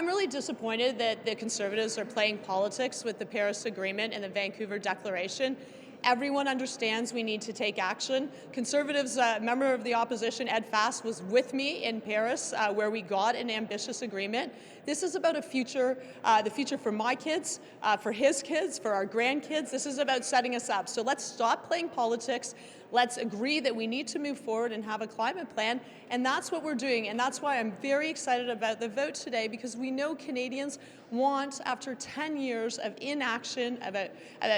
I'm really disappointed that the Conservatives are playing politics with the Paris Agreement and the Vancouver Declaration. Everyone understands we need to take action. Conservatives, member of the opposition, Ed Fast, was with me in Paris where we got an ambitious agreement. This is about a future, the future for my kids, for his kids, for our grandkids. This is about setting us up. So let's stop playing politics. Let's agree that we need to move forward and have a climate plan, and that's what we're doing. And that's why I'm very excited about the vote today, because we know Canadians want, after 10 years of inaction, about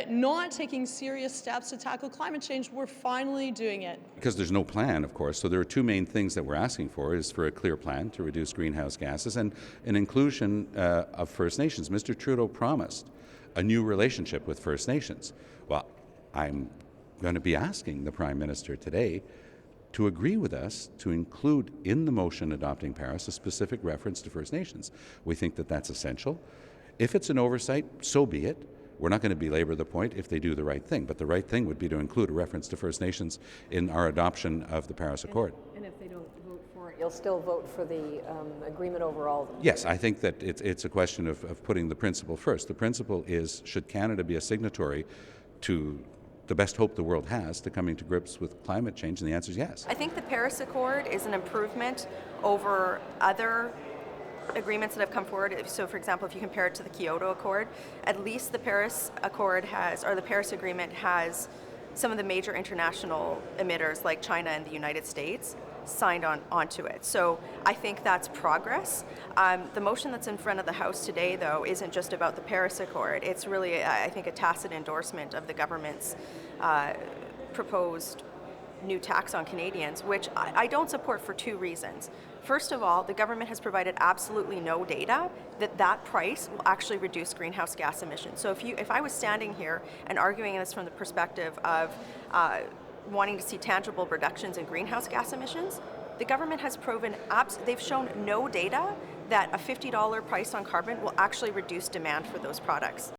not taking serious steps to tackle climate change, we're finally doing it. Because there's no plan, of course, so there are two main things that we're asking for is for a clear plan to reduce greenhouse gases and an inclusion of First Nations. Mr. Trudeau promised a new relationship with First Nations. Well, I'm going to be asking the Prime Minister today to agree with us to include in the motion adopting Paris a specific reference to First Nations. We think that that's essential. If it's an oversight, so be it. We're not going to belabor the point if they do the right thing, but the right thing would be to include a reference to First Nations in our adoption of the Paris Accord. And if they don't vote for it, you'll still vote for the agreement overall? Yes, I think that it's a question of putting the principle first. The principle is, should Canada be a signatory to the best hope the world has to coming to grips with climate change? And the answer is yes. I think the Paris Accord is an improvement over other agreements that have come forward. So, for example, if you compare it to the Kyoto Accord, at least the Paris Accord has, or the Paris Agreement has, some of the major international emitters like China and the United States signed onto it. So I think that's progress. The motion that's in front of the House today, though, isn't just about the Paris Accord. It's really, I think, a tacit endorsement of the government's proposed new tax on Canadians, which I don't support for two reasons. First of all, the government has provided absolutely no data that price will actually reduce greenhouse gas emissions. So if I was standing here and arguing this from the perspective of wanting to see tangible reductions in greenhouse gas emissions, the government has proven, they've shown no data that a $50 price on carbon will actually reduce demand for those products.